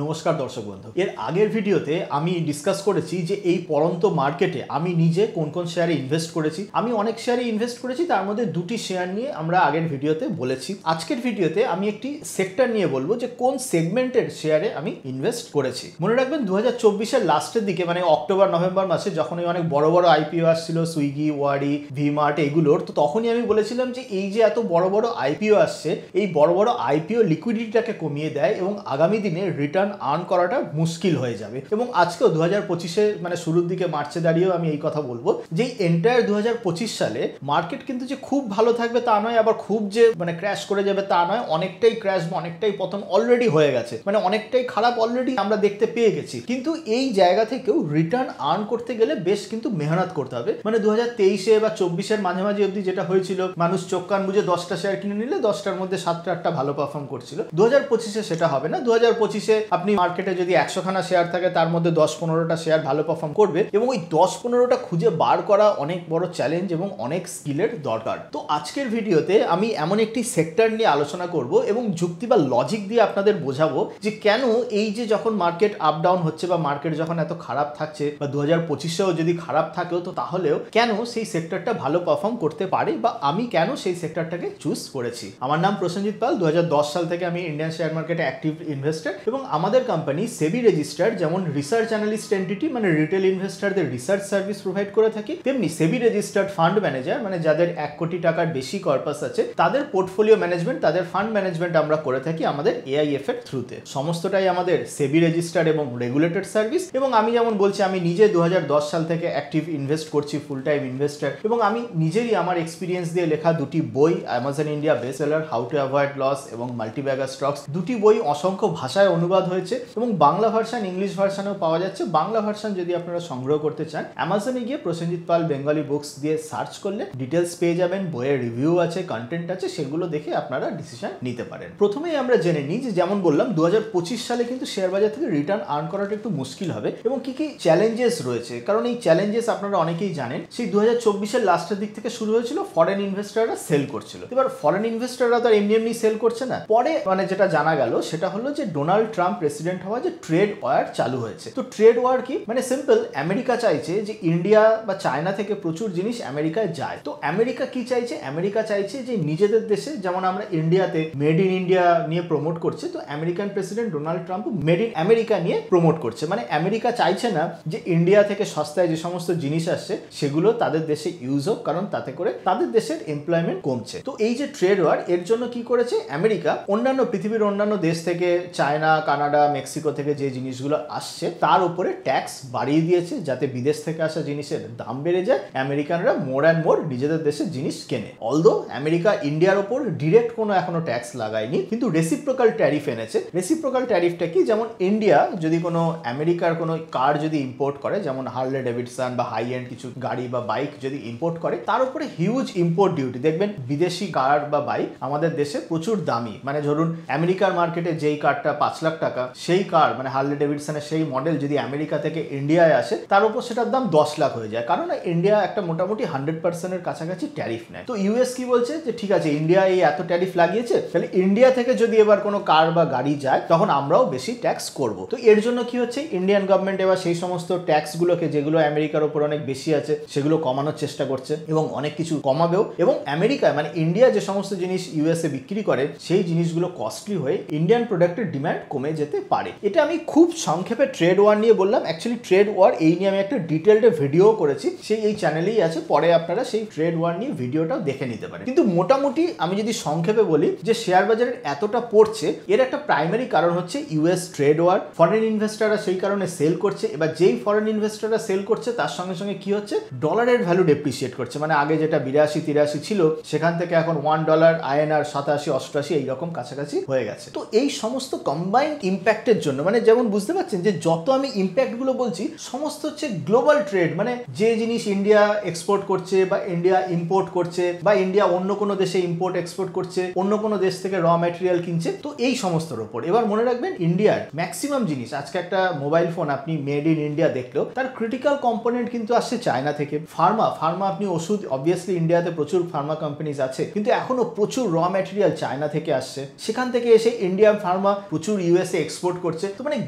নমস্কার দর্শক বন্ধু। এর আগের ভিডিওতে আমি ডিসকাস করেছি যে এই পড়ন্ত মার্কেটে আমি নিজে কোন কোন শেয়ারে ইনভেস্ট করেছি। আমি অনেক শেয়ারে ইনভেস্ট করেছি, তার মধ্যে দুটি শেয়ার নিয়ে আমরা আগের ভিডিওতে বলেছি। আজকের ভিডিওতে আমি একটি সেক্টর নিয়ে বলবো যে কোন সেগমেন্টের শেয়ারে আমি ইনভেস্ট করেছি। মনে রাখবেন 2024-এর লাস্টের দিকে, মানে অক্টোবর নভেম্বর মাসে যখন অনেক বড় বড় আইপিও আসছিল, সুইগি, ওয়ারি, ভিমার্ট এগুলোর, তো তখনই আমি বলেছিলাম যে এই যে এত বড় বড় আইপিও আসছে, এই বড় বড় আইপিও লিকুইডিটিটাকে কমিয়ে দেয় এবং আগামী দিনে রিটার্ন আর্ন করাটা মুশকিল হয়ে যাবে। এবং আজকেও 2025-এ মানে শুরুর দিকে মার্চে দাঁড়িয়েও আমি এই কথা বলবো যে এন্টায়ার 2025 সালে মার্কেট কিন্তু যে খুব ভালো থাকবে তা নয়, আবার খুব যে মানে ক্র্যাশ করে যাবে তা নয়। অনেকটাই ক্র্যাশ বা অনেকটাই পতন অলরেডি হয়ে গেছে, মানে অনেকটাই খারাপ অলরেডি আমরা দেখতে পেয়ে গেছি। কিন্তু এই জায়গা থেকেও রিটার্ন আর্ন করতে গেলে বেশ কিন্তু মেহনত করতে হবে। মানে 2023-এ বা 24-এর মাঝামাঝি অবধি যেটা হয়েছিল, মানুষ চোখ কান বুঝে 10টা শেয়ার কিনে নিলে 10টার মধ্যে 7টা 8টা ভালো পারফর্ম করছিল। 2025-এ সেটা হবে না। 2025-এ আপনি মার্কেটে যদি 100খানা শেয়ার থাকে, তার মধ্যে 10-15টা শেয়ার ভালো পারফর্ম করবে এবং ওই 10-15টা খুঁজে বার করা অনেক বড় চ্যালেঞ্জ এবং অনেক স্কিলের দরকার। তো আজকের ভিডিওতে আমি এমন একটি সেক্টর নিয়ে আলোচনা করব এবং যুক্তি বা লজিক দিয়ে আপনাদের বোঝাবো যে কেন এই যে যখন মার্কেট আপ ডাউন হচ্ছে বা মার্কেট যখন এত খারাপ থাকছে বা 2025-এও যদি খারাপ থাকেও, তো তাহলেও কেন সেই সেক্টরটা ভালো পারফর্ম করতে পারে বা আমি কেন সেই সেক্টরটাকে চুজ করেছি। আমার নাম প্রসেনজিৎ পাল। 2010 সাল থেকে আমি ইন্ডিয়ান শেয়ার মার্কেটে অ্যাক্টিভ ইনভেস্টর এবং আমাদের কোম্পানি সেবি রেজিস্টার্ড, যেমন রিসার্চ অ্যানালিস্ট এন্টিটি মানে রিটেল ইনভেস্টরদের রিসার্চ সার্ভিস প্রোভাইড করে থাকি, তেমনি সেবি রেজিস্টার্ড ফান্ড ম্যানেজার মানে যাদের 1 কোটি টাকার বেশি কর্পাস আছে তাদের পোর্টফোলিও ম্যানেজমেন্ট, তাদের ফান্ড ম্যানেজমেন্ট আমরা করে থাকি আমাদের এআইএফ এর থ্রুতে। সমস্তটাই আমাদের সেবি রেজিস্টার্ড এবং রেগুলেটেড সার্ভিস। এবং আমি যেমন বলছি, আমি নিজে 2010 সাল থেকে অ্যাক্টিভ ইনভেস্ট করছি, ফুল টাইম ইনভেস্টর, এবং আমি নিজেরই আমার এক্সপিরিয়েন্স দিয়ে লেখা দুটি বই, Amazon India best seller how to avoid loss এবং মাল্টিব্যাগার স্টকস, দুটি বই অসংখ্য ভাষায় অনুবাদ হয়েছে এবং বাংলা ভার্সন, ইংলিশ ভার্সনেও পাওয়া যাচ্ছে। বাংলা ভার্সন যদি আপনারা সংগ্রহ করতে চান, অ্যামাজনে গিয়ে প্রসেনজিৎ পাল বেঙ্গলি বুকস দিয়ে সার্চ করলে ডিটেলস পেয়ে যাবেন। বইয়ের রিভিউ আছে, কন্টেন্ট আছে, সেগুলো দেখে আপনারা ডিসিশন নিতে পারেন। প্রথমেই আমরা জেনে নিই যে যেমন বললাম 2025 সালে কিন্তু শেয়ার বাজার থেকে রিটার্ন আর্ন করাটা একটু মুশকিল হবে এবং কি কি চ্যালেঞ্জেস রয়েছে। কারণ এই চ্যালেঞ্জেস আপনারা অনেকেই জানেন, সেই 2024-এর লাস্টের দিক থেকে শুরু হয়েছিল, ফরেন ইনভেস্টররা সেল করছিল। এবার ফরেন ইনভেস্টররা তো এমনি এমনি সেল করছে না। পরে মানে যেটা জানা গেল সেটা হলো যে ডোনাল্ড ট্রাম্প প্রেসিডেন্ট হওয়া যে ট্রেড ওয়ার চালু হয়েছে। তো ট্রেড ওয়ার কি, মানে সিম্পল, আমেরিকা চাইছে যে ইন্ডিয়া বা চায়না থেকে প্রচুর জিনিস আমেরিকায় যায়। তো আমেরিকা কি চাইছে, আমেরিকা চাইছে যে নিজেদের দেশে, যেমন আমরা ইন্ডিয়াতে মেড ইন ইন্ডিয়া নিয়ে প্রমোট করছে, তো American president Donald Trump made in America নিয়ে প্রমোট করছে। মানে আমেরিকা চাইছে না যে ইন্ডিয়া থেকে সস্তায় যে সমস্ত জিনিস আসছে সেগুলো তাদের দেশে ইউজ হোক, কারণ তাতে করে তাদের দেশের এমপ্লয়মেন্ট কমছে। তো এই যে ট্রেড ওয়ার, এর জন্য কি করেছে আমেরিকা, অন্যান্য পৃথিবীর অন্যান্য দেশ থেকে, চায়না, কানাডা, মেক্সিকো থেকে যে জিনিসগুলো আসছে তার উপরে ট্যাক্স বাড়িয়ে দিয়েছে, যাতে বিদেশ থেকে আসা জিনিসের দাম বেড়ে যায়, আমেরিকানরা মোর অ্যান্ড মোর নিজেদের দেশে জিনিস কেনে। অলদো আমেরিকা ইন্ডিয়ার ওপর ডিরেক্ট কোনো এখনো ট্যাক্স লাগায়নি, কিন্তু রেসিপ্রোকাল ট্যারিফ এনেছে। রেসিপ্রোকাল ট্যারিফটা কি, যেমন ইন্ডিয়া যদি কোনো আমেরিকার কোনো কার যদি ইম্পোর্ট করে, যেমন হার্লে ডেভিডসন বা হাই এন্ড কিছু গাড়ি বা বাইক যদি ইম্পোর্ট করে, তার উপরে হিউজ ইম্পোর্ট ডিউটি। দেখবেন বিদেশি কার বা বাইক আমাদের দেশে প্রচুর দামি, মানে ধরুন আমেরিকার মার্কেটে যেই কারটা 5 লাখ টাকা, সেই কার মানে হার্লে ডেভিডসনের সেই মডেল যদি আমেরিকা থেকে ইন্ডিয়ায় আসে, তার উপর সেটার দাম 10 লাখ হয়ে যায়, কারণ ইন্ডিয়া একটা মোটামুটি 100%-এর কাছাকাছি ট্যারিফ নেয়। তো ইউএস কি বলছে যে ঠিক আছে, ইন্ডিয়া এই এত ট্যারিফ লাগিয়েছে, তাহলে ইন্ডিয়া থেকে যদি এবার কোনো কার বা গাড়ি যায় তখন আমরাও বেশি ট্যাক্স করব। তো এর জন্য কি হচ্ছে, ইন্ডিয়ান গভর্নমেন্ট এবার সেই সমস্ত ট্যাক্সগুলোকে যেগুলো আমেরিকার উপর অনেক বেশি আছে সেগুলো কমানোর চেষ্টা করছে এবং অনেক কিছু কমাবেও। এবং আমেরিকায় মানে ইন্ডিয়া যে সমস্ত জিনিস ইউএসএ বিক্রি করে সেই জিনিসগুলো কস্টলি হয়ে ইন্ডিয়ান প্রোডাক্টের ডিমান্ড কমে যেতে পারে। এটা আমি খুব সংক্ষেপে ট্রেড ওয়ার নিয়ে বললাম। অ্যাকচুয়ালি ট্রেড ওয়ার এই নিয়ে আমি একটা ডিটেলড ভিডিও করেছি, সেই এই চ্যানেলেই আছে, পরে আপনারা সেই ট্রেড ওয়ার নিয়ে ভিডিওটাও দেখে নিতে পারেন। কিন্তু মোটামুটি আমি যদি সংক্ষেপে বলি যে শেয়ার বাজারের এতটা পড়ছে, এর একটা প্রাইমারি কারণ হচ্ছে ইউএস ট্রেড ওয়ার। ফরেন ইনভেস্টররা সেই কারণে সেল করছে। এবার যেই ফরেন ইনভেস্টররা সেল করছে তার সঙ্গে সঙ্গে কি হচ্ছে, ডলারের ভ্যালু ডেপ্রিসিয়েট করছে। মানে আগে যেটা 82-83 ছিল, সেখান থেকে এখন $1 INR 87-88 এইরকম কাছাকাছি হয়ে গেছে। তো এই সমস্ত কম্বাইন্ড ইম্প্যাক্টের জন্য, মানে যেমন বুঝতে পারছেন যে যত আমি ইম্প্যাক্ট গুলো বলছি সমস্ত হচ্ছে গ্লোবাল ট্রেড, মানে যে জিনিস ইন্ডিয়া এক্সপোর্ট করছে বা ইন্ডিয়া ইম্পোর্ট করছে বা ইন্ডিয়া অন্য কোনো দেশে ইম্পোর্ট এক্সপোর্ট করছে, অন্য কোনো দেশ থেকে র ম্যাটেরিয়াল কিনছে, তো এই সমস্তর উপর। এবার মনে রাখবেন ইন্ডিয়ার ম্যাক্সিমাম জিনিস, আজকে একটা মোবাইল ফোন আপনি মেড ইন ইন্ডিয়া দেখলেও তার ক্রিটিক্যাল কম্পোনেন্ট কিন্তু আসছে চায়না থেকে। ফার্মা আপনি ওষুধ, অবভিয়াসলি ইন্ডিয়াতে প্রচুর ফার্মা কোম্পানিজ আছে, কিন্তু এখনো প্রচুর র ম্যাটেরিয়াল চায়না থেকে আসছে, সেখান থেকে এসে ইন্ডিয়ান ফার্মা প্রচুর ইউএসএ এক্সপোর্ট করছে। তো মানে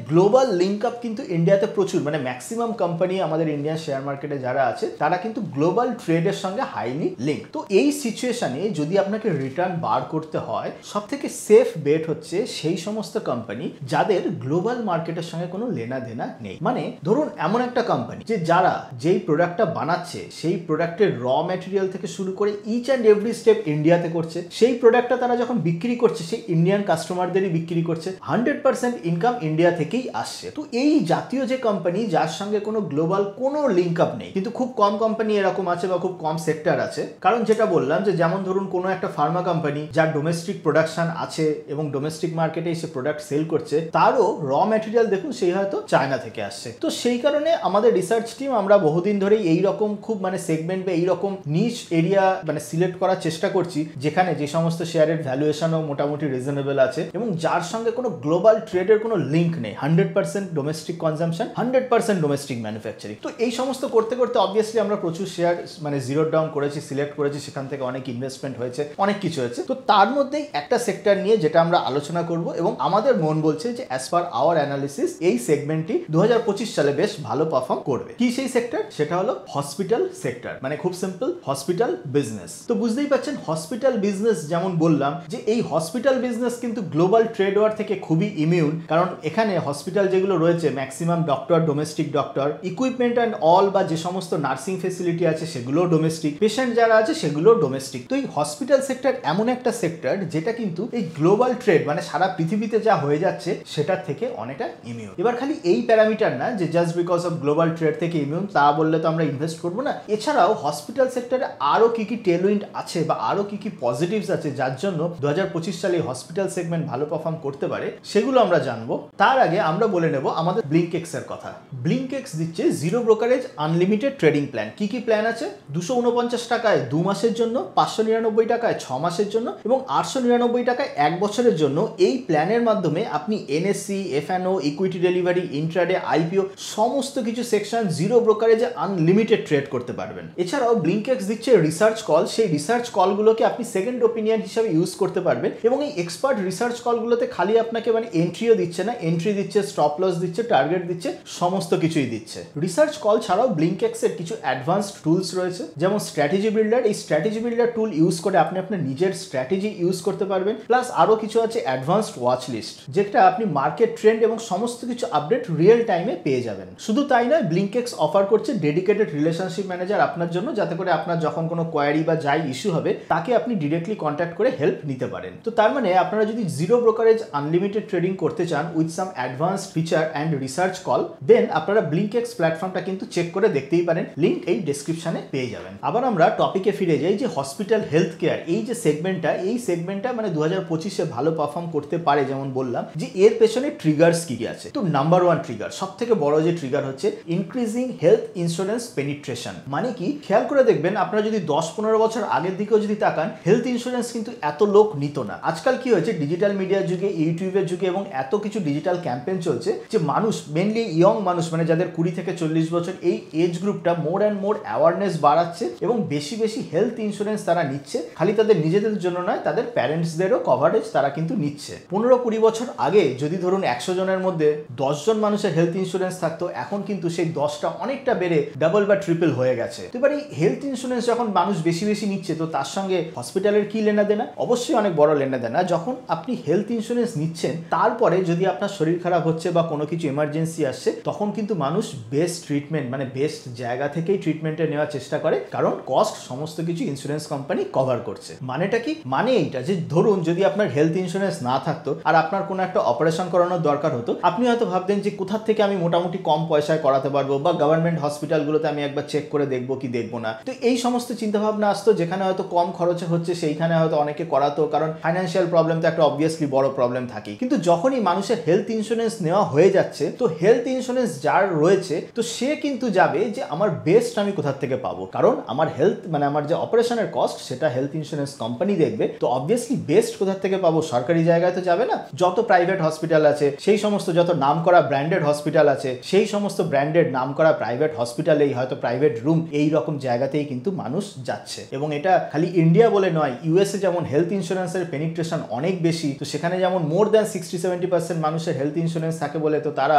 গ্লোবাল লিঙ্ক আপ কিন্তু ইন্ডিয়াতে প্রচুর, মানে ম্যাক্সিমাম কোম্পানি আমাদের ইন্ডিয়ান শেয়ার মার্কেটে যারা আছে তারা কিন্তু গ্লোবাল ট্রেডের সঙ্গে হাইলি লিঙ্ক। তো এই সিচুয়েশনে যদি আপনাকে রিটার্ন বার করতে হয়, সব থেকে সেফ বেট হচ্ছে সেই সমস্ত কোম্পানি যাদের গ্লোবাল মার্কেটের সঙ্গে কোনো লেনা দেনা নেই। মানে ধরুন এমন একটা কোম্পানি যে যারা যেই প্রোডাক্টটা বানাচ্ছে সেই প্রোডাক্টের র ম্যাটেরিয়াল থেকে শুরু করে ইচ অ্যান্ড এভরি স্টেপ ইন্ডিয়াতে করছে, সেই প্রোডাক্টটা তারা যখন বিক্রি করছে সেই ইন্ডিয়ান কাস্টমারদেরই বিক্রি করছে, 100% ইনকাম ইন্ডিয়া থেকেই আসছে। তো এই জাতীয় যে কোম্পানি যার সঙ্গে কোনো গ্লোবাল কোনো লিঙ্ক আপ নেই, কিন্তু খুব কম কোম্পানি এরকম আছে বা খুব কম সেক্টর আছে। কারণ যেটা বললাম যে যেমন ধরুন কোনো একটা ফার্মা কোম্পানি যার ডোমেস্টিক প্রোডাকশন আছে এবং ডোমেস্টিক মার্কেটে এসে প্রোডাক্ট সেল করছে, তারও র ম্যাটেরিয়াল দেখুন সেই হয়তো চায়না থেকে আসছে। তো সেই কারণে আমাদের রিসার্চ টিম আমরা বহুদিন ধরেই এইরকম খুব মানে সেগমেন্ট বা এইরকম নিচ এরিয়া মানে সিলেক্ট করার চেষ্টা করছি যেখানে যে সমস্ত শেয়ারের ভ্যালুয়েশনও মোটামুটি রিজনেবল আছে এবং যার সঙ্গে কোনো গ্লোবাল ট্রেডের কোনো লিঙ্ক নেই, 100% ডোমেস্টিক কনজাম্পশন, 100% ডোমেস্টিক ম্যানুফ্যাকচারিং। তো এই সমস্ত করতে করতে অবভিয়াসলি আমরা প্রচুর শেয়ার মানে জিরো ডাউন করেছি, সিলেক্ট করেছি, সেখান থেকে অনেক ইনভেস্টমেন্ট হয়েছে, অনেক কিছু হয়েছে। তো তার মধ্যেই একটা সেক্টর নিয়ে যেটা আমরা আলোচনা করব এবং আমাদের মন বলছে যে অ্যাজ পার আওয়ার অ্যানালিসিস এই সেগমেন্টটি 2025 সালে বেশ ভালো পারফর্ম করবে। কি সেই সেক্টর? সেটা হলো হসপিটাল সেক্টর, মানে খুব সিম্পল হসপিটাল বিজনেস। তো বুঝতেই পারছেন হসপিটাল বিজনেস যেমন বললাম যে এই হসপিটাল বিজনেস কিন্তু গ্লোবাল ট্রেড ওয়ার থেকে খুবই ইমিউন, কারণ এখানে হসপিটাল যেগুলো রয়েছে maximum doctor domestic doctor, equipment and all বা যে সমস্ত নার্সিং ফেসিলিটি আছে সেগুলো ডোমেস্টিক, পেশেন্ট যারা আছে সেগুলো ডোমেস্টিক। তো এই হসপিটাল সেক্টর এমন একটা সেক্টর যেটা কিন্তু এই গ্লোবাল ট্রেড মানে সারা পৃথিবীতে যা হয়ে যাচ্ছে সেটার থেকে অনেকটা ইমিউন। এবার খালি এই প্যারামিটার না যে just because of global trade থেকে ইমিউন তা বললে তো আমরা ইনভেস্ট করবো না। এছাড়াও হসপিটাল সেক্টরে আরো কি কি টেলউইন্ড আছে বা আরো কি কি পজিটিভস আছে যার জন্য 2025 সালে হসপিটাল সেগমেন্ট ভালো পারফর্ম করতে পারে সেগুলো আমরা জানবো। তার আগে আমরা বলে নেব আমাদের ব্লিঙ্কএক্স এর কথা। ব্লিঙ্কএক্স দিচ্ছে zero brokerage unlimited trading plan. কি কি প্ল্যান আছে? 249 টাকায় 2 মাসের জন্য, 599 টাকায় 6 মাসের জন্য এবং 899 টাকায় 1 বছরের জন্য। এই প্ল্যানের মাধ্যমে আপনি NSC, F&O, equity delivery, intraday, IPO সমস্ত কিছু সেকশন জিরো ব্রোকারেজে আনলিমিটেড ট্রেড করতে পারবেন। এছাড়াও ব্লিঙ্কএক্স দিচ্ছে রিসার্চ কল। সেই রিসার্চ কলগুলোকে আপনি সেকেন্ড ওপিনিয়ন হিসেবে ইউজ করতে পারবেন এবং এই এক্সপার্ট রিসার্চ কলগুলোতে খালি আপনাকে মানে এন্ট্রিও দিচ্ছে না, এন্ট্রি দিচ্ছে, স্টপ লস দিচ্ছে, টার্গেট দিচ্ছে, সমস্ত কিছুই দিচ্ছে। রিসার্চ কল ছাড়াও ব্লিঙ্কএক্স এর কিছু অ্যাডভান্সড টুলস রয়েছে যেমন স্ট্র্যাটেজি বিল্ডার। এই স্ট্র্যাটেজি বিল্ডার টুল ইউজ করে আপনি আপনার নিজের স্ট্র্যাটেজি ইউজ করতে পারবেন। প্লাস আরো কিছু আছে অ্যাডভান্সড ওয়াচ লিস্ট, যেটা আপনি মার্কেট ট্রেন্ড এবং সমস্ত কিছু আপডেট রিয়েল টাইমে পেয়ে যাবেন। শুধু তাই নয়, ব্লিঙ্কএক্স অফার করছে ডেডিকেটেড রিলেশনশিপ ম্যানেজার আপনার জন্য, যাতে করে আপনার যখন কোনো কোয়ারি বা যাই ইস্যু হবে তাকে আপনি ডিরেক্টলি কন্ট্যাক্ট করে হেল্প নিতে পারেন। তো তার মানে আপনারা যদি জিরো ব্রোকারেজ আনলিমিটেড ট্রেডিং করতে চান with some advanced feature and research call, then আপনারা ব্লিঙ্কএক্স প্ল্যাটফর্মটা কিন্তু চেক করে দেখতেই পারেন, লিঙ্ক এই ডেসক্রিপশনে পেয়ে যাবেন। আবার আমরা টপিকে ফিরে যাই যে হসপিটাল হেলথ কেয়ার এই যে সেগমেন্টটা, এই সেগমেন্টটা মানে 2025-এ ভালো পারফর্ম করতে পারে। যেমন বললাম যে এর পেছনে ট্রিগার্স কি কি আছে। তো নাম্বার 1 ট্রিগার, সব থেকে বড় যে ট্রিগার হচ্ছে ইনক্রিজিং হেলথ ইন্স্যুরেন্স পেনিট্রেশন। মানে কি, খেয়াল করে দেখবেন আপনারা যদি 10-15 বছর আগের দিকেও যদি তাকান, হেলথ ইন্স্যুরেন্স কিন্তু এত লোক নিত না। আজকাল কি হয়েছে, ডিজিটাল মিডিয়ার যুগে, ইউটিউবের যুগে এবং এত কিছু ডিজিটাল ক্যাম্পেইন চলছে যে মানুষ, মেনলি ইয়ং মানুষ মানে যাদের 20 থেকে 40 বছর, এই এজ গ্রুপটা মোর অ্যান্ড মোর অ্যাওয়ারনেস বাড়াচ্ছে এবং বেশি বেশি হেলথ ইন্স্যুরেন্স তারা নিচ্ছে। খালি তাদের নিজেদের জন্য নয়, তাদের প্যারেন্টসদেরও কভারেজ তারা কিন্তু নিচ্ছে। 15-20 বছর আগে যদি ধরুন 100 জনের মধ্যে 10 জন মানুষের হেলথ ইন্স্যুরেন্স থাকতো, এখন কিন্তু সেই 10টা অনেকটা বেড়ে ডাবল বা ট্রিপল হয়ে গেছে। তো এবার এই হেলথ ইন্স্যুরেন্স যখন মানুষ বেশি বেশি নিচ্ছে, তো তার সঙ্গে হসপিটালের কি লেনা দেনা? অবশ্যই অনেক বড় লেনা দেনা। যখন আপনি হেলথ ইন্স্যুরেন্স নিচ্ছেন, তারপরে যদি আপনার শরীর খারাপ হচ্ছে বা কোনো কিছু এমার্জেন্সি আসছে, তখন কিন্তু মানুষ বেস্ট ট্রিটমেন্ট মানে বেস্ট জায়গা থেকেই ট্রিটমেন্টে নেওয়ার চেষ্টা করে, কারণ কস্ট সমস্ত কিছু ইন্স্যুরেন্স কোম্পানি কভার করছে। মানেটা কি? মানে এইটা যে ধরুন যদি আপনার হেলথ ইন্স্যুরেন্স না থাকতো আর আপনার কোনো একটা অপারেশন করানোর দরকার হতো, আপনি হয়তো ভাবতেন যে কোথা থেকে আমি মোটামুটি কম পয়সায় করাতে পারবো বা গভর্নমেন্ট হসপিটালগুলোতে আমি একবার চেক করে দেখবো কি দেখবো না। তো এই সমস্ত চিন্তাভাবনা আসতো, যেখানে হয়তো কম খরচে হচ্ছে সেইখানে হয়তো অনেকে করাতো, কারণ ফাইন্যান্সিয়াল প্রবলেম তো একটা অবভিয়াসলি বড় প্রবলেম থাকে। কিন্তু যখনই মানুষের হেলথ ইন্স্যুরেন্স নেওয়া হয়ে যাচ্ছে, তো হেলথ ইন্স্যুরেন্স যার রয়েছে, তো সে কিন্তু যাবে যে আমার বেস্ট আমি কোথা থেকে পাবো, কারণ আমার হেলথ মানে আমার যে অপারেশনের কস্ট সেটা হেলথ ইন্স্যুরেন্স কোম্পানি দেখবে। তো অবভিয়াসলি বেস্ট কোথা থেকে পাবো, সরকারি জায়গায় তো যাবে না। যত প্রাইভেট হসপিটাল আছে, সেই সমস্ত যত নাম করা ব্র্যান্ডেড হসপিটাল আছে, সেই সমস্ত ব্র্যান্ডেড নাম করা প্রাইভেট হসপিটালেই হয়তো প্রাইভেট রুম, এই রকম জায়গাতেই কিন্তু মানুষ যাচ্ছে। এবং এটা খালি ইন্ডিয়া বলে নয়, ইউএসএ যেমন হেলথ ইন্স্যুরেন্সের পেনিট্রেশন অনেক বেশি, তো সেখানে যেমন মোর দ্যান 60-70 70% মানুষের হেলথ ইন্স্যুরেন্স থাকে বলে তো তারা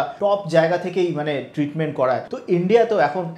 টপ জায়গা থেকেই মানে ট্রিটমেন্ট করায়। তো ইন্ডিয়া তো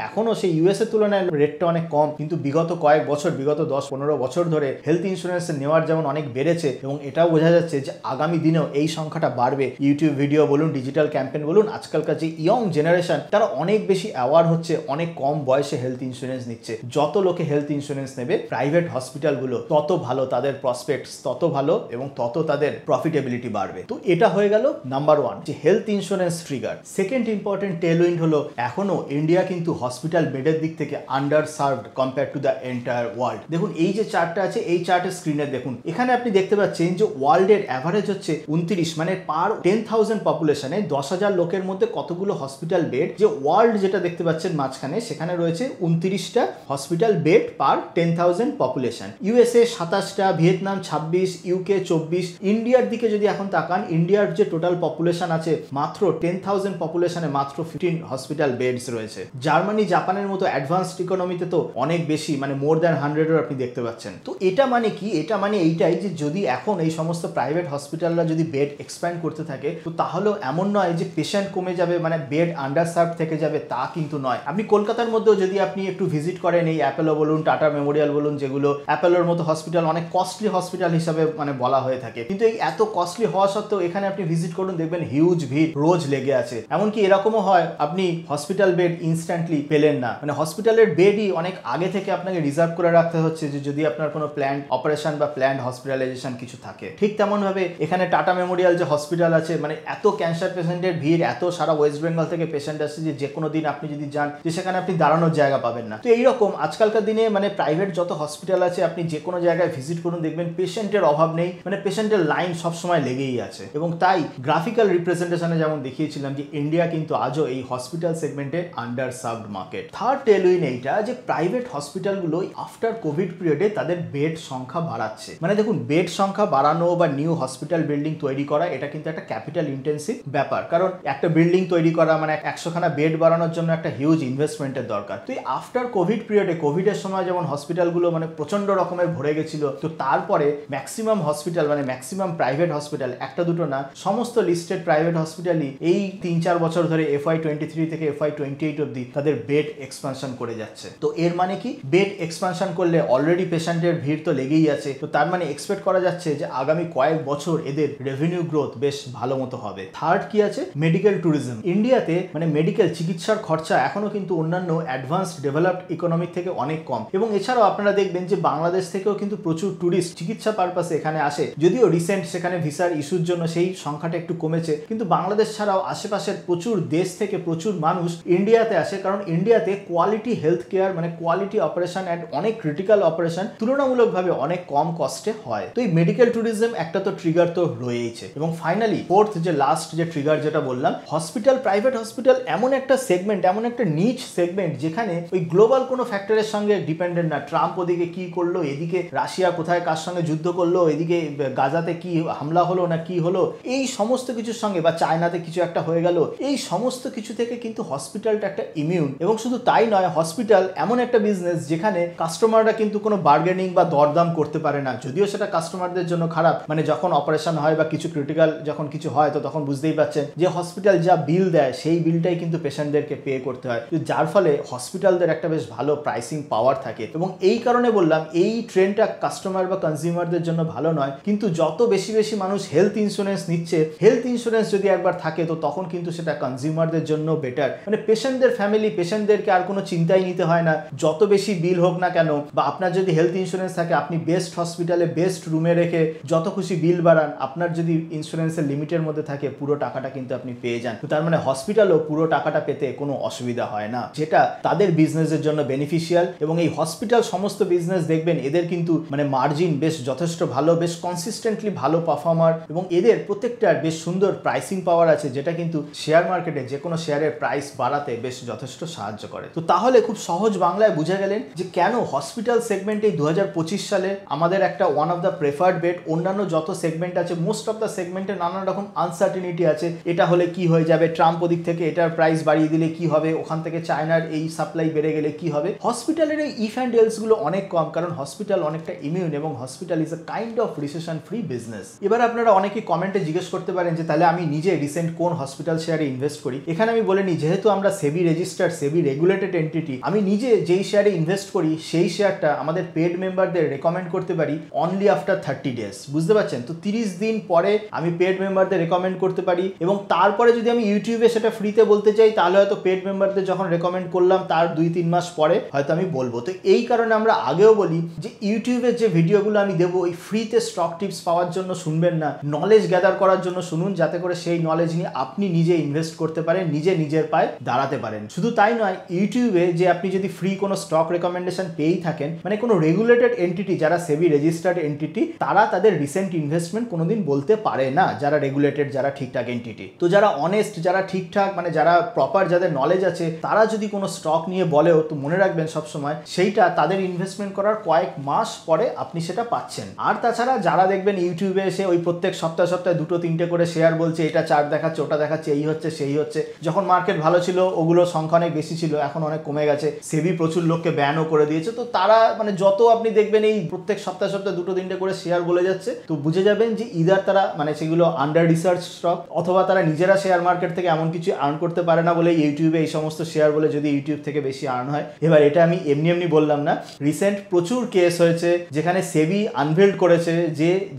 এখনো সেই ইউএস এর তুলনায় রেটটা অনেক কম, কিন্তু বিগত কয়েক বছর, বিগত 10-15 বছর ধরে হেলথ ইন্স্যুরেন্স নেওয়ার যেমন অনেক বেড়েছে, এবং এটাও বোঝা যাচ্ছে যে আগামী দিনেও এই সংখ্যাটা বাড়বে। ইউটিউব ভিডিও বলুন, ডিজিটাল ক্যাম্পেইন বলুন, আজকালকার যে ইয়ং জেনারেশন তারা অনেক বেশি অ্যাওয়ার হচ্ছে, অনেক কম বয়সে হেলথ ইন্স্যুরেন্স নিচ্ছে। যত লোকে হেলথ ইন্স্যুরেন্স নেবে প্রাইভেট হসপিটালগুলো তত ভালো, তাদের প্রসপেক্টস তত ভালো এবং তত তাদের প্রফিটেবিলিটি বাড়বে। তো এটা হয়ে গেল নাম্বার 1 যে health insurance trigger. Second important Tailwind হলো এখনো ইন্ডিয়া কিন্তু হসপিটাল বেডের দিক থেকে under served compare to the entire world. দেখুন এই যে চার্টটা আছে, এই চার্টের স্ক্রিনে দেখুন, এখানে আপনি দেখতে পাচ্ছেন যে ওয়ার্ল্ডের অ্যাভারেজ হচ্ছে 29, মানে পার 10,000 পপুলেশনে 10,000 লোকের মধ্যে কতগুলো হসপিটাল বেড, যে ওয়ার্ল্ড যেটা দেখতে পাচ্ছেন মাঝখানে সেখানে রয়েছে 29টা hospital bed per 10,000 population. USA 27টা, ভিয়েতনাম 26, ইউকে 24। ইন্ডিয়ার দিকে যদি এখন তাকান, ইন্ডিয়ার যে টোটাল পপুলেশন আছে মাত্র 10,000 পপুলেশনে মাত্র 15 হসপিটাল বেডস রয়েছে। জার্মানি, জাপানের মতো অ্যাডভান্সড ইকোনমিতে তো অনেক বেশি, মানে মোর দ্যান 100 আপনি দেখতে পাচ্ছেন। তো এটা মানে কি? এটা মানে এইটাই যে যদি এখন এই সমস্ত প্রাইভেট হসপিটালরা যদি বেড এক্সপ্যান্ড করতে থাকে, তো তাহলেও এমন নয় যে পেশেন্ট কমে যাবে, মানে বেড আন্ডার সার্ভ থেকে যাবে, তা কিন্তু নয়। আপনি কলকাতার মধ্যেও যদি আপনি একটু ভিজিট করেন, এই অ্যাপোলো বলুন, টাটা মেমোরিয়াল বলুন, যেগুলো অ্যাপোলোর মতো হসপিটাল অনেক কস্টলি হসপিটাল হিসাবে মানে বলা হয়ে থাকে, কিন্তু এই এত কস্টলি হওয়া সত্ত্বেও এখানে আপনি ভিজিট করুন, দেখবেন হিউজ ভিড় রোজ লেগে আছে। এমনকি এরকমও হয় আপনি হসপিটাল বেড ইনস্ট্যান্টলি পেলেন না, মানে হসপিটালের বেডই অনেক আগে থেকে আপনাকে রিজার্ভ করে রাখতে হচ্ছে, যে যদি আপনার কোনো প্ল্যান্ড অপারেশন বা প্ল্যান্ড হসপিটালাইজেশন কিছু থাকে। ঠিক তেমন ভাবে এখানে টাটা মেমোরিয়াল যে হসপিটাল আছে, মানে এত ক্যান্সার পেশেন্টের ভিড়, এত সারা ওয়েস্ট বেঙ্গল থেকে পেশেন্ট আসছে যে কোনো দিন আপনি যদি যান যে সেখানে আপনি দাঁড়ানোর জায়গা পাবেন না। তো এইরকম আজকালকার দিনে মানে প্রাইভেট যত হসপিটাল আছে আপনি যে কোনো জায়গায় ভিজিট করুন, দেখবেন পেশেন্টের অভাব নেই, মানে পেশেন্টের লাইন সবসময় লেগেই আছে। এবং তাই গ্রাফিক্যাল রিপ্রেজেন্টেশনে যেমন দেখিয়েছিলাম যে ইন্ডিয়া কিন্তু আজও এই হসপিটাল সেগমেন্টে under served market. Third Tailwind এইটা যে প্রাইভেট হসপিটালগুলো আফটার কোভিড পিরিয়ডে তাদের বেড সংখ্যা বাড়াচ্ছে। মানে দেখুন, বেড সংখ্যা বাড়ানো বা নিউ হসপিটাল বিল্ডিং তৈরি করা এটা কিন্তু একটা ক্যাপিটাল ইন্টেন্সিভ ব্যাপার, কারণ একটা বিল্ডিং তৈরি করা মানে 100খানা বেড বাড়ানোর জন্য একটা হিউজ ইনভেস্টমেন্টের দরকার। তো এই আফটার কোভিড পিরিয়ডে, কোভিডের সময় যেমন হসপিটালগুলো মানে প্রচন্ড রকমের ভরে গেছিল, তো তারপরে ম্যাক্সিমাম হসপিটাল মানে ম্যাক্সিমাম প্রাইভেট হসপিটাল, একটা দুটো না, সমস্ত লিস্টেড প্রাইভেট হসপিটালই এই 3-4 বছর ধরে FY23 থেকে FY28 অব্দি তাদের বেড এক্সপানশন করে যাচ্ছে। তো এর মানে কি? বেড এক্সপানশন করলে অলরেডি পেশেন্টের ভিড় তো লেগেই আছে, তো তার মানে এক্সপেক্ট করা যাচ্ছে যে আগামী কয়েক বছর এদের রেভিনিউ গ্রোথ বেশ ভালো মতো হবে। থার্ড কি আছে? Medical tourism. ইন্ডিয়াতে মানে মেডিকেল চিকিৎসার খরচা এখনো কিন্তু অন্যান্য অ্যাডভান্সড ডেভেলপড ইকোনমিক থেকে অনেক কম, এবং এছাড়াও আপনারা দেখবেন যে বাংলাদেশ থেকেও কিন্তু প্রচুর ট্যুরিস্ট চিকিৎসা পারপাসে এখানে আসে। যদিও রিসেন্ট সেখানে ভিসার ইস্যুর জন্য সেই সংখ্যাটা একটু কমেছে, কিন্তু বাংলাদেশ ছাড়াও আশেপাশের প্রচুর দেশ থেকে প্রচুর মানুষ ইন্ডিয়াতে আসে, কারণ ইন্ডিয়াতে কোয়ালিটি হেলথ কেয়ার মানে কোয়ালিটি অপারেশন অ্যান্ড অনেক ক্রিটিক্যাল অপারেশন তুলনামূলকভাবে অনেক কম কস্টে হয়। তো এই মেডিকেল ট্যুরিজম একটা তো ট্রিগার তো রয়েইছে। এবং ফাইনালি ফোর্থ যে লাস্ট যে ট্রিগার যেটা বললাম, হসপিটাল, প্রাইভেট হসপিটাল এমন একটা সেগমেন্ট, এমন একটা নিচ সেগমেন্ট যেখানে ওই গ্লোবাল কোনো ফ্যাক্টরের সঙ্গে ডিপেন্ডেন্ট না। ট্রাম্প ওদিকে কি করলো, এদিকে রাশিয়া কোথায় কার সঙ্গে যুদ্ধ করলো, এদিকে গাজাতে কি হামলা হলো না কি হলো, এই সমস্ত কিছুর সঙ্গে, বা চায়নাতে কিছু একটা হয়ে গেল, এই সমস্ত কিছু থেকে কিন্তু হসপিটালটা একটা ইমিউন। এবং শুধু তাই নয়, হসপিটাল এমন একটা বিজনেস যেখানে কাস্টমাররা কিন্তু কোনো বার্গেনিং বা দরদাম করতে পারে না, যদিও সেটা কাস্টমারদের জন্য খারাপ। মানে যখন অপারেশন হয় বা কিছু ক্রিটিক্যাল যখন কিছু হয়, তো তখন বুঝতেই পারছেন যে হসপিটাল যা বিল দেয় সেই বিলটাই কিন্তু পেশেন্টদেরকে পে করতে হয়, যার ফলে হসপিটালদের একটা বেশ ভালো প্রাইসিং পাওয়ার থাকে। এবং এই কারণে বললাম এই ট্রেন্ডটা কাস্টমার বা কনজিউমারদের জন্য ভালো নয়, কিন্তু যত বেশি বেশি মানুষ হেলথ ইন্স্যুরেন্স নিচ্ছে, হেলথ ইন্স্যুরেন্স যদি একবার থাকে তো তখন কিন্তু সেটা কনজিউমারদের জন্য বেটার। মানে পেশেন্টদের ফ্যামিলি, পেশেন্টদেরকে আর কোনো চিন্তাই নিতে হয় না, যত বেশি বিল হোক না কেন, বা আপনার যদি হেলথ ইন্স্যুরেন্স থাকে আপনি বেস্ট হসপিটালে বেস্ট রুমে রেখে যত খুশি বিল বাড়ান, আপনার যদি ইন্স্যুরেন্সের লিমিটের মধ্যে থাকে পুরো টাকাটা কিন্তু আপনি পেয়ে যান। তো তার মানে হসপিটালও পুরো টাকাটা পেতে কোনো অসুবিধা হয় না, যেটা তাদের বিজনেসের জন্য বেনিফিশিয়াল। এবং এই হসপিটাল সমস্ত বিজনেস দেখবেন এদের কিন্তু মানে মার্জিন বেশ যথেষ্ট ভালো, বেশ কনসিস্টেন্টলি ভালো পারফর্মার, এবং এদের প্রত্যেকটার বেশ সুন্দর প্রাইসিং পাওয়ার আছে, যেটা কিন্তু শেয়ার মার্কেটে যে কোনো শেয়ারের প্রাইস বাড়াতে বেশ যথেষ্ট সাহায্য করে। তো তাহলে খুব সহজ বাংলায় বুঝে গেলেন যে কেন হসপিটাল সেগমেন্টে 2025 সালে আমাদের একটা one of the preferred bet. অন্যান্য যত সেগমেন্ট আছে মোস্ট অফ দ্য সেগমেন্টে নানান রকম আনসার্টিনিটি আছে, এটা হলে কি হয়ে যাবে, ট্রাম্প ওদিক থেকে এটার প্রাইস বাড়িয়ে দিলে কি হবে, ওখান থেকে চায়নার এই সাপ্লাই বেড়ে গেলে কি হবে। হসপিটালের এই ইফ অ্যান্ড এলস গুলো অনেক কম, কারণ হসপিটাল অনেকটা ইমিউন এবং hospital is a kind of recession free business. এবার আপনারা অনেকে কমেন্টে জিজ্ঞেস করতে পারেন যে তাহলে আমি নিজে রিসেন্ট কোন হসপিটাল শেয়ারে ইনভেস্ট করি। এখানে আমি বলে নিই, যেহেতু আমরা সেবি রেজিস্টার্ড, সেবি রেগুলেটেড এন্টিটি, আমি নিজে যেই শেয়ারে ইনভেস্ট করি সেই শেয়ারটা আমাদের পেড মেম্বারদের রেকমেন্ড করতে পারি অনলি আফটার 30 ডেজ। বুঝতে পারছেন? তো 30 দিন পরে আমি পেড মেম্বারদের রেকমেন্ড করতে পারি, এবং তারপরে যদি আমি ইউটিউবে সেটা ফ্রিতে বলতে চাই তাহলে হয়তো পেড মেম্বারদের যখন রেকমেন্ড করলাম তার 2-3 মাস পরে হয়তো আমি বলবো। তো এই কারণে আমরা আগেও বলি যে ইউটিউবের যে ভিডিওগুলো আমি দেবো ওই ফ্রিতে স্টক টিপস পাওয়ার জন্য শুনবেন না, নলেজ গ্যাদার করার জন্য শুনুন, যাতে করে সেই নলেজ নিয়ে আপনি নিজে ইনভেস্ট করতে পারেন, নিজের পায়ে দাঁড়াতে পারেন। শুধু তাই নয়, ইউটিউবে যে আপনি যদি ফ্রি কোনো স্টক রেকমেন্ডেশন পেয়েই থাকেন, মানে কোনো রেগুলেটেড এন্টিটি যারা সেবি রেজিস্টার্ড এন্টিটি, তারা তাদের রিসেন্ট ইনভেস্টমেন্ট কোনোদিন বলতে পারে না, যারা রেগুলেটেড, যারা ঠিকঠাক এন্টিটি। তো যারা অনেস্ট, যারা ঠিকঠাক, মানে যারা প্রপার, যাদের নলেজ আছে, তারা যদি কোনো স্টক নিয়ে বলেও, তো মনে রাখবেন সবসময় সেইটা তাদের ইনভেস্টমেন্ট করার কয়েক মাস পরে আপনি সেটা পাচ্ছেন। আর তাছাড়া যারা দেখবেন ইউটিউবে এসে ওই প্রত্যেক সপ্তাহে 2-3টে করে শেয়ার বলছে, এটা চার্ট দেখাচ্ছে, ওটা দেখাচ্ছে, এই হচ্ছে সেই হচ্ছে, যখন মার্কেট ভালো ছিল ওগুলো সংখ্যা অনেক বেশি ছিল, এখন অনেক কমে গেছে, সেবি প্রচুর লোককে ব্যানও করে দিয়েছে। তো তারা মানে যত আপনি দেখবেন এই প্রত্যেক সপ্তাহে 2-3টে করে শেয়ার বলে যাচ্ছে, তো বুঝে যাবেন যে ইদার তারা মানে সেগুলো আন্ডার রিসার্চ স্টক, অথবা তারা নিজেরা শেয়ার মার্কেট থেকে এমন কিছু আর্ন করতে পারে না বলে ইউটিউবে এই সমস্ত শেয়ার বলে যদি ইউটিউব থেকে বেশি আর্ন হয়। এবার এটা আমি এমনি বললাম না, রিসেন্ট প্রচুর কেস হয়েছে যেখানে সেবি আনভেল্ড করেছে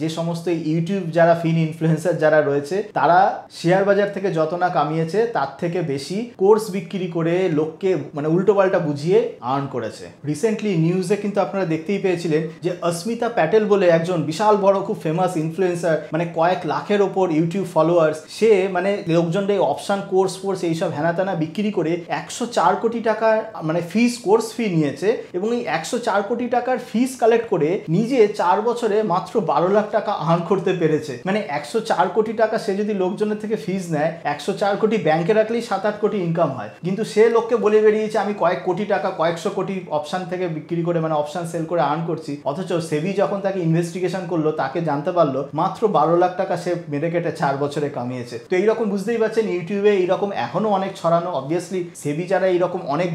যে সমস্ত ইউটিউব যারা ফিন ইনফ্লুয়েন্সার যারা রয়েছে, তারা শেয়ার বাজার থেকে যত না কামিয়েছে তার থেকে বেশি কোর্স বিক্রি করে লোককে মানে উল্টো পাল্টা বুঝিয়ে আর্ন করেছে। রিসেন্টলি নিউজে কিন্তু আপনারা দেখতেই পেয়েছিলেন যে অস্মিতা প্যাটেল বলে একজন বিশাল বড় খুব ফেমাস ইনফ্লুয়েন্সার, মানে কয়েক লাখের ওপর ইউটিউব ফলোয়ার্স, সে মানে লোকজনদের অপশন কোর্স এইসব হেনাতানা বিক্রি করে 104 কোটি টাকার মানে কোর্স ফি নিয়েছে, এবং এই 104 কোটি টাকার ফিস কালেক্ট করে নিজে 4 বছরে মাত্র 12 লাখ টাকা আর্ন করতে পেরেছে। মানে 104 কোটি টাকা সে যদি লোকজনের থেকে ফিস নেয়, 104 কোটি ব্যাংকে রাখলেই 7-8 কোটি ইনকাম হয়, কিন্তু সে লোককে বলে বেরিয়েছে আমি কয়েক কোটি টাকা, কয়েকশো কোটি অপশন থেকে বিক্রি করে মানে অপশন সেল করে আর্ন করছি। অথচ সেবি যখন তাকে ইনভেস্টিগেশন করলো, তাকে জানতে পারলো মাত্র 12 লাখ টাকা সে মেরে কেটে 4 বছরে কামিয়েছে। তো এইরকম বুঝতেই পারছেন ইউটিউবে এইরকম এখনো অনেক ছড়ানো। অবভিয়াসলি সেবি যারা এইরকম অনেক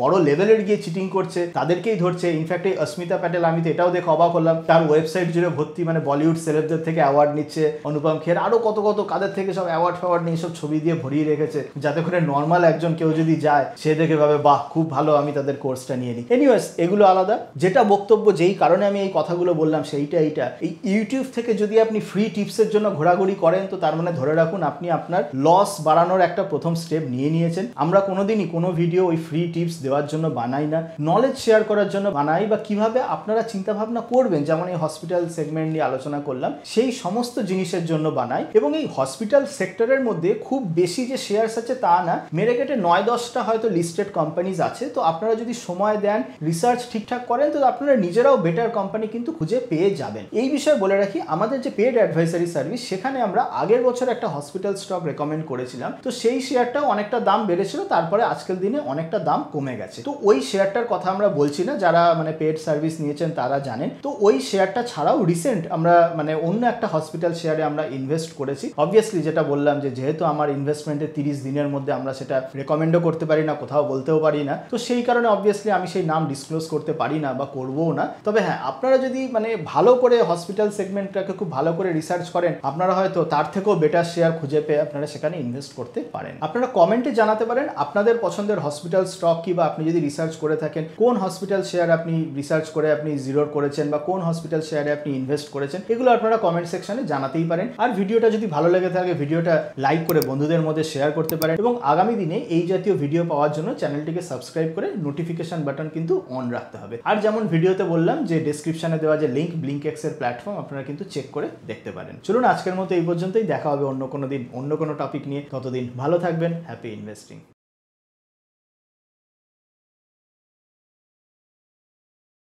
বড় লেভেলের গিয়ে চিটিং করছে তাদেরকেই ধরছে। ইনফ্যাক্ট এই অস্মিতা প্যাটেল, আমি তো এটাও দেখে অবাক হলাম, তার ওয়েবসাইট জুড়ে ভর্তি মানে বলিউড সেলেবদের থেকে অ্যাওয়ার্ড নিচ্ছে, অনুপম খের আরো কত কাদের থেকে সব অ্যাওয়ার্ড নিয়ে সব ছবি দিয়ে ভরিয়ে রেখেছে, যাতে করে নর্মাল একজন কেউ যদি যায় সে দেখে ভাবে বাহ খুব ভালো, আমি তাদের কোর্সটা নিয়ে নিই। এনিওয়েজ এগুলো আলাদা। যেটা বক্তব্য, যেই কারণে আমি এই কথাগুলো বললাম সেইটা এইটা, এই ইউটিউব থেকে যদি আপনি ফ্রি টিপসের জন্য ঘোরাঘুরি করেন, তো তার মানে ধরে রাখুন আপনি আপনার লস বাড়ানোর একটা প্রথম স্টেপ নিয়েছেন। আমরা কোনোদিনই কোনো ভিডিও ওই ফ্রি টিপস দেওয়ার জন্য বানাই না, নলেজ শেয়ার করার জন্য বানাই, বা কিভাবে আপনারা চিন্তা ভাবনা করবেন, যেমন এই হসপিটাল সেগমেন্ট নিয়ে আলোচনা করলাম, সেই সমস্ত জিনিসের জন্য বানাই। এবং এই হসপিটাল সেক্টরের মধ্যে খুব বেশি যে শেয়ারস আছে তা না, মেরে কেটে 9-10টা হয়তো লিস্টেড কোম্পানিজ আছে। তো আপনারা যদি সময় দেন, রিসার্চ ঠিকঠাক করেন, তো আপনারা নিজেরাও বেটার কোম্পানি কিন্তু খুঁজে পেয়ে যাবেন। এই বিষয়ে বলে রাখি, আমাদের যে পেড অ্যাডভাইসারি সার্ভিস, সেখানে আমরা আগের বছর একটা হসপিটাল স্টক রেকমেন্ড করেছিলাম, তো সেই শেয়ারটাও অনেকটা দাম বেড়েছিল, তারপরে আজকের দিনে অনেকটা দাম কমে গেছে। তো ওই শেয়ারটার কথা আমরা বলছি না, যারা মানে পেড সার্ভিস নিয়েছেন তারা জানেন। তো ওই শেয়ারটা ছাড়াও রিসেন্ট আমরা মানে অন্য একটা হসপিটাল শেয়ারে আমরা ইনভেস্ট করেছি। অবভিয়াসলি যেটা বললাম যে যেহেতু আমার ইনভেস্টমেন্টের 30 দিনের মধ্যে আমরা সেটা রেকমেন্ডও করতে পারি না, কোথাও বলতেও পারি না, তো সেই কারণে অবভিয়াসলি আমি সেই নাম ডিসক্লোজ করতে পারি না বা করবও না। তবে হ্যাঁ, আপনারা যদি মানে ভালো করে হসপিটাল সেগমেন্টটাকে খুব ভালো করে রিসার্চ করেন, আপনারা হয়তো তার থেকেও বেটার শেয়ার খুঁজে পেয়ে আপনারা সেখানে ইনভেস্ট করতে পারেন। আপনারা কমেন্টে জানাতে পারেন আপনাদের পছন্দের হসপিটাল স্টক কি, বা আপনি যদি রিসার্চ করে থাকেন কোন হসপিটাল শেয়ার আপনি রিসার্চ করে আপনি জিরো করেছেন, বা কোন হসপিটাল শেয়ারে আপনি ইনভেস্ট করেছেন, এগুলো আপনারা কমেন্ট সেকশনে জানাতেই পারেন। আর ভিডিওটা যদি ভালো লেগে থাকে ভিডিওটা লাইক করে বন্ধুদের মধ্যে শেয়ার করতে পারেন, এবং আগামী দিনে এই জাতীয় ভিডিও পাওয়ার জন্য চ্যানেলটিকে সাবস্ক্রাইব করে নোটিফিকেশন বাটন কিন্তু অন রাখতে হবে। আর যেমন ভিডিওতে বললাম যে ডেসক্রিপশনে দেওয়া যে লিঙ্ক, ব্লিঙ্কএক্স এর প্ল্যাটফর্ম, আপনারা কিন্তু চেক করে দেখতে পারেন। চলুন আজকের মতো এই পর্যন্তই, দেখা হবে অন্য কোনো দিন অন্য কোনো টপিক নিয়ে। ততদিন ভালো থাকবেন, হ্যাপি ইনভেস্টিং।